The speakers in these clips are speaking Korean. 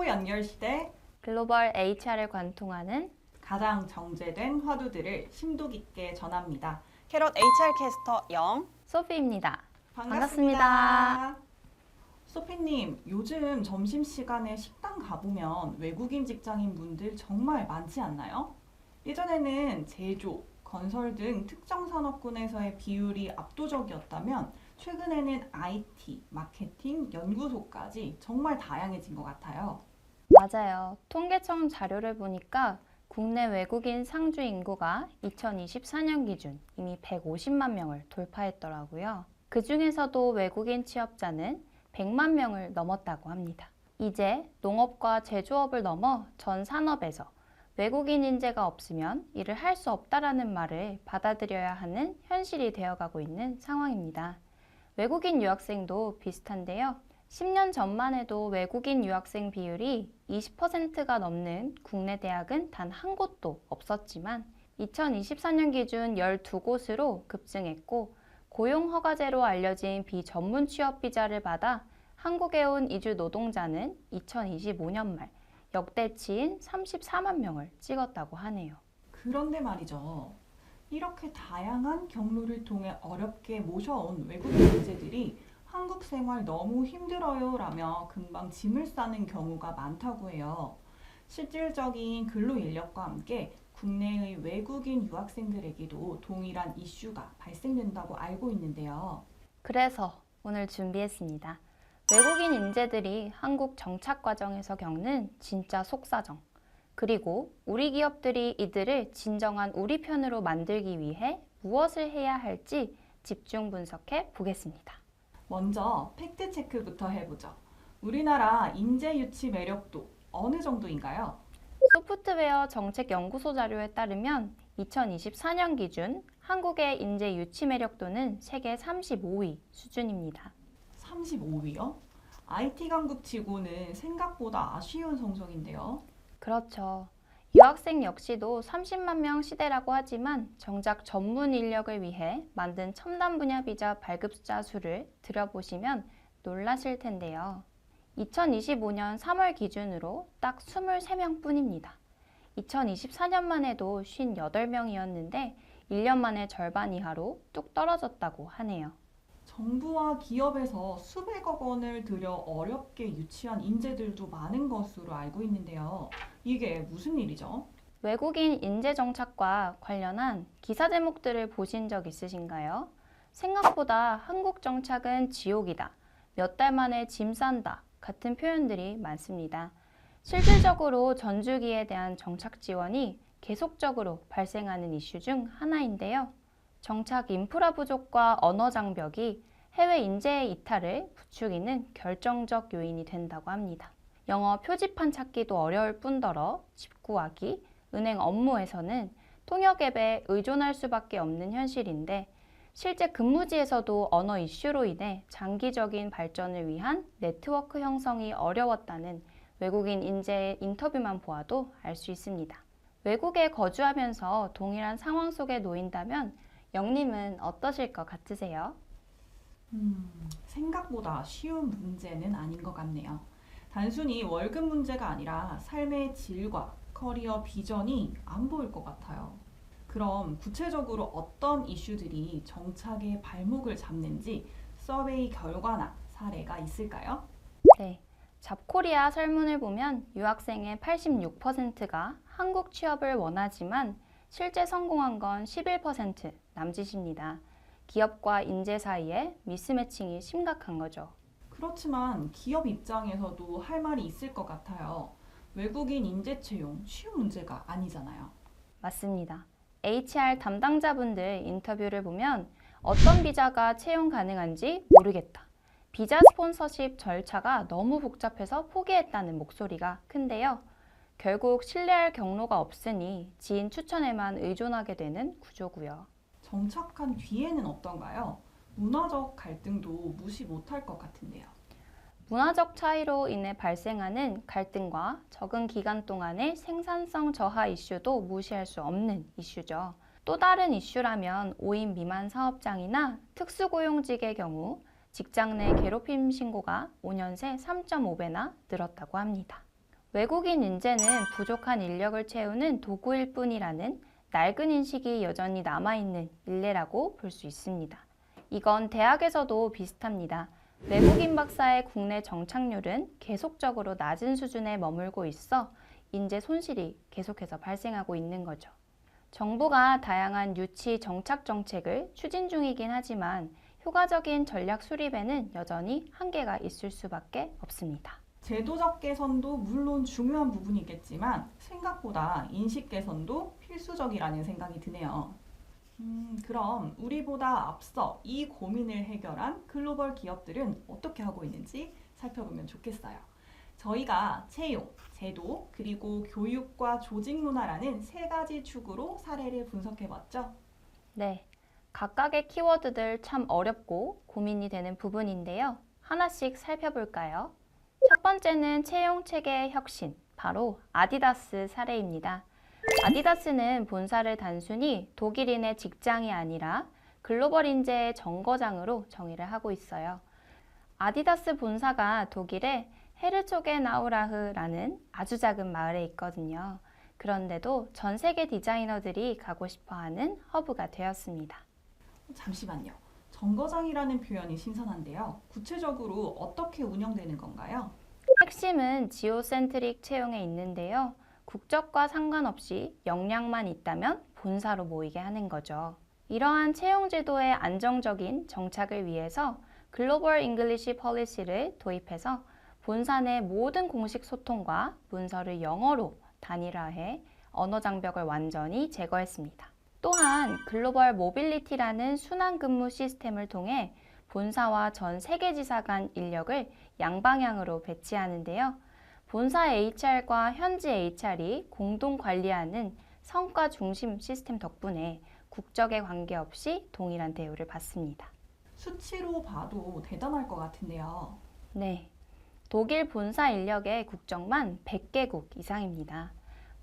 초연결시대 글로벌 HR을 관통하는 가장 정제된 화두들을 심도 깊게 전합니다. 캐럿 HR 캐스터 영. 소피입니다. 반갑습니다. 소피님, 요즘 점심시간에 식당 가보면 외국인 직장인 분들 정말 많지 않나요? 예전에는 제조, 건설 등 특정 산업군에서의 비율이 압도적이었다면 최근에는 IT, 마케팅, 연구소까지 정말 다양해진 것 같아요. 맞아요. 통계청 자료를 보니까 국내 외국인 상주 인구가 2024년 기준 이미 150만 명을 돌파했더라고요. 그 중에서도 외국인 취업자는 100만 명을 넘었다고 합니다. 이제 농업과 제조업을 넘어 전 산업에서 외국인 인재가 없으면 일을 할 수 없다라는 말을 받아들여야 하는 현실이 되어가고 있는 상황입니다. 외국인 유학생도 비슷한데요. 10년 전만 해도 외국인 유학생 비율이 20%가 넘는 국내 대학은 단 한 곳도 없었지만 2024년 기준 12곳으로 급증했고 고용허가제로 알려진 비전문 취업 비자를 받아 한국에 온 이주 노동자는 2025년 말 역대치인 34만 명을 찍었다고 하네요. 그런데 말이죠. 이렇게 다양한 경로를 통해 어렵게 모셔온 외국인 인재들이 한국 생활 너무 힘들어요 라며 금방 짐을 싸는 경우가 많다고 해요. 실질적인 근로 인력과 함께 국내의 외국인 유학생들에게도 동일한 이슈가 발생된다고 알고 있는데요. 그래서 오늘 준비했습니다. 외국인 인재들이 한국 정착 과정에서 겪는 진짜 속사정, 그리고 우리 기업들이 이들을 진정한 우리 편으로 만들기 위해 무엇을 해야 할지 집중 분석해 보겠습니다. 먼저 팩트 체크부터 해보죠. 우리나라 인재 유치 매력도 어느 정도인가요? 소프트웨어 정책연구소 자료에 따르면 2024년 기준 한국의 인재 유치 매력도는 세계 35위 수준입니다. 35위요? IT 강국치고는 생각보다 아쉬운 성적인데요. 그렇죠. 유학생 역시도 30만 명 시대라고 하지만 정작 전문 인력을 위해 만든 첨단 분야 비자 발급자 수를 들여보시면 놀라실 텐데요. 2025년 3월 기준으로 딱 23명 뿐입니다. 2024년만 해도 58명이었는데 1년 만에 절반 이하로 뚝 떨어졌다고 하네요. 정부와 기업에서 수백억 원을 들여 어렵게 유치한 인재들도 많은 것으로 알고 있는데요. 이게 무슨 일이죠? 외국인 인재 정착과 관련한 기사 제목들을 보신 적 있으신가요? 생각보다 한국 정착은 지옥이다, 몇 달 만에 짐 싼다 같은 표현들이 많습니다. 실질적으로 전주기에 대한 정착 지원이 계속적으로 발생하는 이슈 중 하나인데요. 정착 인프라 부족과 언어 장벽이 해외 인재의 이탈을 부추기는 결정적 요인이 된다고 합니다. 영어 표지판 찾기도 어려울 뿐더러 집 구하기, 은행 업무에서는 통역 앱에 의존할 수밖에 없는 현실인데 실제 근무지에서도 언어 이슈로 인해 장기적인 발전을 위한 네트워크 형성이 어려웠다는 외국인 인재의 인터뷰만 보아도 알 수 있습니다. 외국에 거주하면서 동일한 상황 속에 놓인다면 영님은 어떠실 것 같으세요? 생각보다 쉬운 문제는 아닌 것 같네요. 단순히 월급 문제가 아니라 삶의 질과 커리어 비전이 안 보일 것 같아요. 그럼 구체적으로 어떤 이슈들이 정착의 발목을 잡는지 서베이 결과나 사례가 있을까요? 네, 잡코리아 설문을 보면 유학생의 86%가 한국 취업을 원하지만 실제 성공한 건 11% 남짓입니다. 기업과 인재 사이에 미스매칭이 심각한 거죠. 그렇지만 기업 입장에서도 할 말이 있을 것 같아요. 외국인 인재 채용 쉬운 문제가 아니잖아요. 맞습니다. HR 담당자분들 인터뷰를 보면 어떤 비자가 채용 가능한지 모르겠다. 비자 스폰서십 절차가 너무 복잡해서 포기했다는 목소리가 큰데요. 결국 신뢰할 경로가 없으니 지인 추천에만 의존하게 되는 구조고요. 정착한 뒤에는 어떤가요? 문화적 갈등도 무시 못할 것 같은데요. 문화적 차이로 인해 발생하는 갈등과 적응 기간 동안의 생산성 저하 이슈도 무시할 수 없는 이슈죠. 또 다른 이슈라면 5인 미만 사업장이나 특수고용직의 경우 직장 내 괴롭힘 신고가 5년 새 3.5배나 늘었다고 합니다. 외국인 인재는 부족한 인력을 채우는 도구일 뿐이라는 낡은 인식이 여전히 남아있는 일례라고 볼 수 있습니다. 이건 대학에서도 비슷합니다. 외국인 박사의 국내 정착률은 계속적으로 낮은 수준에 머물고 있어 인재 손실이 계속해서 발생하고 있는 거죠. 정부가 다양한 유치 정착 정책을 추진 중이긴 하지만 효과적인 전략 수립에는 여전히 한계가 있을 수밖에 없습니다. 제도적 개선도 물론 중요한 부분이겠지만 생각보다 인식 개선도 필수적이라는 생각이 드네요. 그럼 우리보다 앞서 이 고민을 해결한 글로벌 기업들은 어떻게 하고 있는지 살펴보면 좋겠어요. 저희가 채용, 제도, 그리고 교육과 조직 문화라는 세 가지 축으로 사례를 분석해봤죠. 네, 각각의 키워드들 참 어렵고 고민이 되는 부분인데요. 하나씩 살펴볼까요? 첫 번째는 채용 체계의 혁신, 바로 아디다스 사례입니다. 아디다스는 본사를 단순히 독일인의 직장이 아니라 글로벌 인재의 정거장으로 정의를 하고 있어요. 아디다스 본사가 독일의 헤르초겐아우라흐라는 아주 작은 마을에 있거든요. 그런데도 전 세계 디자이너들이 가고 싶어하는 허브가 되었습니다. 잠시만요. 정거장이라는 표현이 신선한데요. 구체적으로 어떻게 운영되는 건가요? 핵심은 지오센트릭 채용에 있는데요. 국적과 상관없이 역량만 있다면 본사로 모이게 하는 거죠. 이러한 채용 제도의 안정적인 정착을 위해서 글로벌 잉글리시 폴리시를 도입해서 본사 내 모든 공식 소통과 문서를 영어로 단일화해 언어 장벽을 완전히 제거했습니다. 또한 글로벌 모빌리티라는 순환 근무 시스템을 통해 본사와 전 세계 지사 간 인력을 양방향으로 배치하는데요. 본사 HR과 현지 HR이 공동 관리하는 성과 중심 시스템 덕분에 국적에 관계없이 동일한 대우를 받습니다. 수치로 봐도 대단할 것 같은데요. 네, 독일 본사 인력의 국적만 100개국 이상입니다.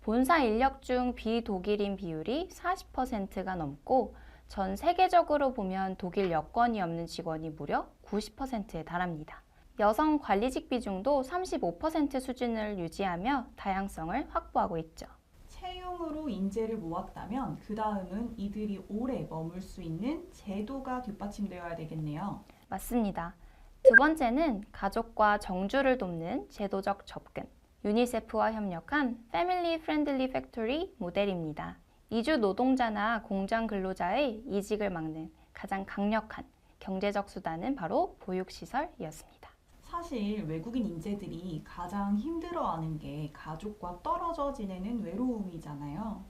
본사 인력 중 비독일인 비율이 40%가 넘고 전 세계적으로 보면 독일 여권이 없는 직원이 무려 90%에 달합니다. 여성 관리직 비중도 35% 수준을 유지하며 다양성을 확보하고 있죠. 채용으로 인재를 모았다면 그 다음은 이들이 오래 머물 수 있는 제도가 뒷받침되어야 되겠네요. 맞습니다. 두 번째는 가족과 정주를 돕는 제도적 접근. 유니세프와 협력한 패밀리 프렌들리 팩토리 모델입니다. 이주 노동자나 공장 근로자의 이직을 막는 가장 강력한 경제적 수단은 바로 보육시설이었습니다. 사실 외국인 인재들이 가장 힘들어하는 게 가족과 떨어져 지내는 외로움이잖아요.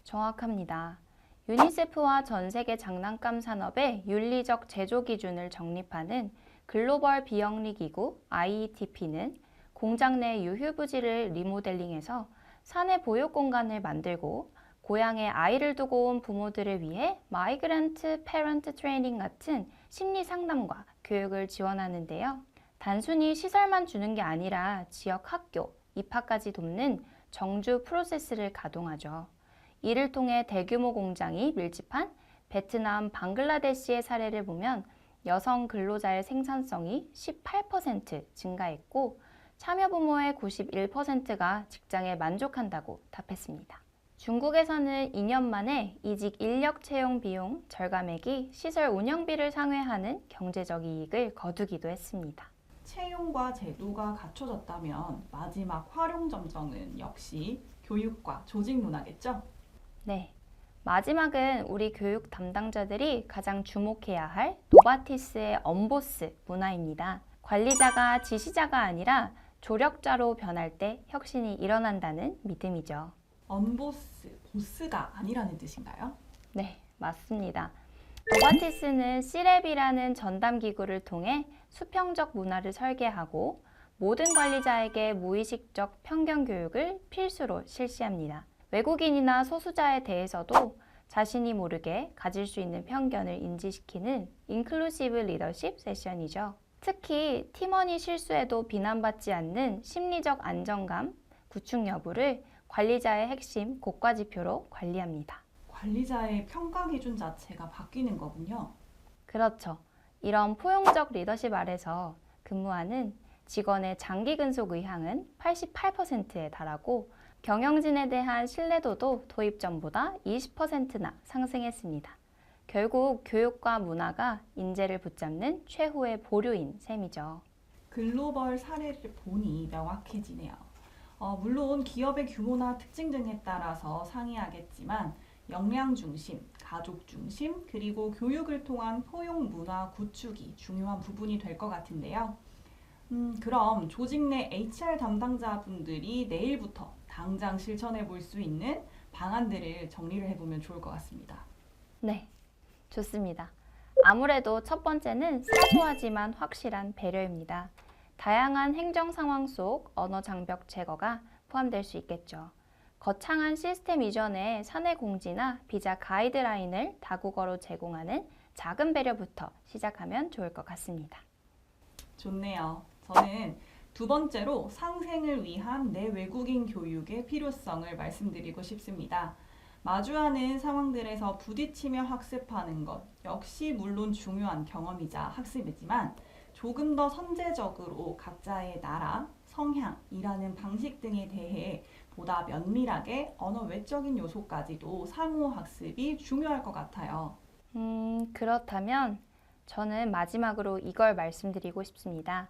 정확합니다. 유니세프와 전 세계 장난감 산업의 윤리적 제조 기준을 정립하는 글로벌 비영리 기구 IETP는 공장 내 유휴부지를 리모델링해서 사내 보육 공간을 만들고 고향에 아이를 두고 온 부모들을 위해 마이그런트 페런트 트레이닝 같은 심리 상담과 교육을 지원하는데요. 단순히 시설만 주는 게 아니라 지역 학교, 입학까지 돕는 정주 프로세스를 가동하죠. 이를 통해 대규모 공장이 밀집한 베트남, 방글라데시의 사례를 보면 여성 근로자의 생산성이 18% 증가했고 참여 부모의 91%가 직장에 만족한다고 답했습니다. 중국에서는 2년 만에 이직 인력 채용 비용 절감액이 시설 운영비를 상회하는 경제적 이익을 거두기도 했습니다. 채용과 제도가 갖춰졌다면 마지막 활용 점정은 역시 교육과 조직 문화겠죠? 네, 마지막은 우리 교육 담당자들이 가장 주목해야 할 노바티스의 언보스 문화입니다. 관리자가 지시자가 아니라 조력자로 변할 때 혁신이 일어난다는 믿음이죠. 언보스, 보스가 아니라는 뜻인가요? 네, 맞습니다. 노바티스는 C랩이라는 전담 기구를 통해 수평적 문화를 설계하고 모든 관리자에게 무의식적 편견 교육을 필수로 실시합니다. 외국인이나 소수자에 대해서도 자신이 모르게 가질 수 있는 편견을 인지시키는 인클루시브 리더십 세션이죠. 특히 팀원이 실수해도 비난받지 않는 심리적 안정감 구축 여부를 관리자의 핵심 고가지표로 관리합니다. 관리자의 평가 기준 자체가 바뀌는 거군요. 그렇죠. 이런 포용적 리더십 아래서 근무하는 직원의 장기 근속 의향은 88%에 달하고 경영진에 대한 신뢰도도 도입 전보다 20%나 상승했습니다. 결국 교육과 문화가 인재를 붙잡는 최후의 보류인 셈이죠. 글로벌 사례를 보니 명확해지네요. 물론 기업의 규모나 특징 등에 따라서 상이하겠지만 역량 중심, 가족 중심, 그리고 교육을 통한 포용 문화 구축이 중요한 부분이 될 것 같은데요. 그럼 조직 내 HR 담당자분들이 내일부터 당장 실천해 볼 수 있는 방안들을 정리를 해보면 좋을 것 같습니다. 네, 좋습니다. 아무래도 첫 번째는 사소하지만 확실한 배려입니다. 다양한 행정 상황 속 언어 장벽 제거가 포함될 수 있겠죠. 거창한 시스템 이전에 사내 공지나 비자 가이드라인을 다국어로 제공하는 작은 배려부터 시작하면 좋을 것 같습니다. 좋네요. 저는 두 번째로 상생을 위한 내 외국인 교육의 필요성을 말씀드리고 싶습니다. 마주하는 상황들에서 부딪히며 학습하는 것 역시 물론 중요한 경험이자 학습이지만 조금 더 선제적으로 각자의 나라, 성향, 일하는 방식 등에 대해 보다 면밀하게 언어 외적인 요소까지도 상호 학습이 중요할 것 같아요. 그렇다면 저는 마지막으로 이걸 말씀드리고 싶습니다.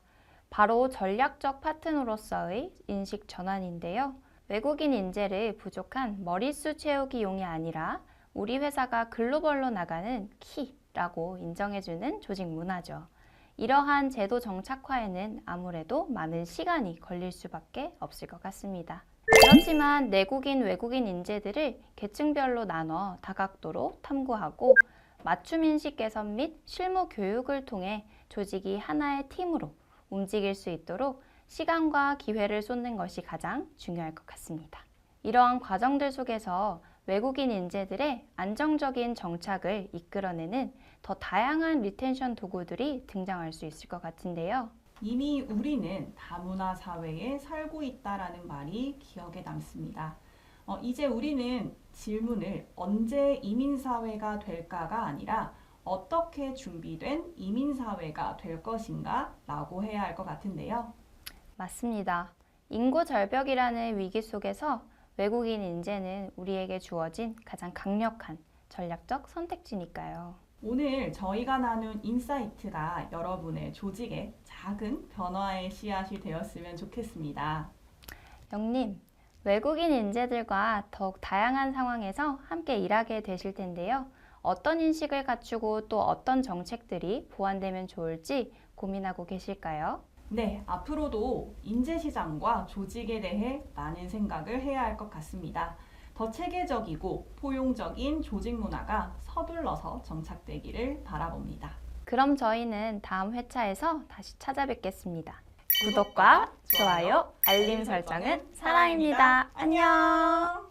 바로 전략적 파트너로서의 인식 전환인데요. 외국인 인재를 부족한 머릿수 채우기용이 아니라 우리 회사가 글로벌로 나가는 키라고 인정해주는 조직 문화죠. 이러한 제도 정착화에는 아무래도 많은 시간이 걸릴 수밖에 없을 것 같습니다. 그렇지만 내국인, 외국인 인재들을 계층별로 나눠 다각도로 탐구하고 맞춤 인식 개선 및 실무 교육을 통해 조직이 하나의 팀으로 움직일 수 있도록 시간과 기회를 쏟는 것이 가장 중요할 것 같습니다. 이러한 과정들 속에서 외국인 인재들의 안정적인 정착을 이끌어내는 더 다양한 리텐션 도구들이 등장할 수 있을 것 같은데요. 이미 우리는 다문화 사회에 살고 있다라는 말이 기억에 남습니다. 이제 우리는 질문을 언제 이민사회가 될까가 아니라 어떻게 준비된 이민사회가 될 것인가 라고 해야 할 것 같은데요. 맞습니다. 인구 절벽이라는 위기 속에서 외국인 인재는 우리에게 주어진 가장 강력한 전략적 선택지니까요. 오늘 저희가 나눈 인사이트가 여러분의 조직에 작은 변화의 씨앗이 되었으면 좋겠습니다. 영님, 외국인 인재들과 더욱 다양한 상황에서 함께 일하게 되실 텐데요. 어떤 인식을 갖추고 또 어떤 정책들이 보완되면 좋을지 고민하고 계실까요? 네, 앞으로도 인재시장과 조직에 대해 많은 생각을 해야 할 것 같습니다. 더 체계적이고 포용적인 조직 문화가 서둘러서 정착되기를 바라봅니다. 그럼 저희는 다음 회차에서 다시 찾아뵙겠습니다. 구독과 좋아요, 알림 설정은 사랑입니다. 안녕!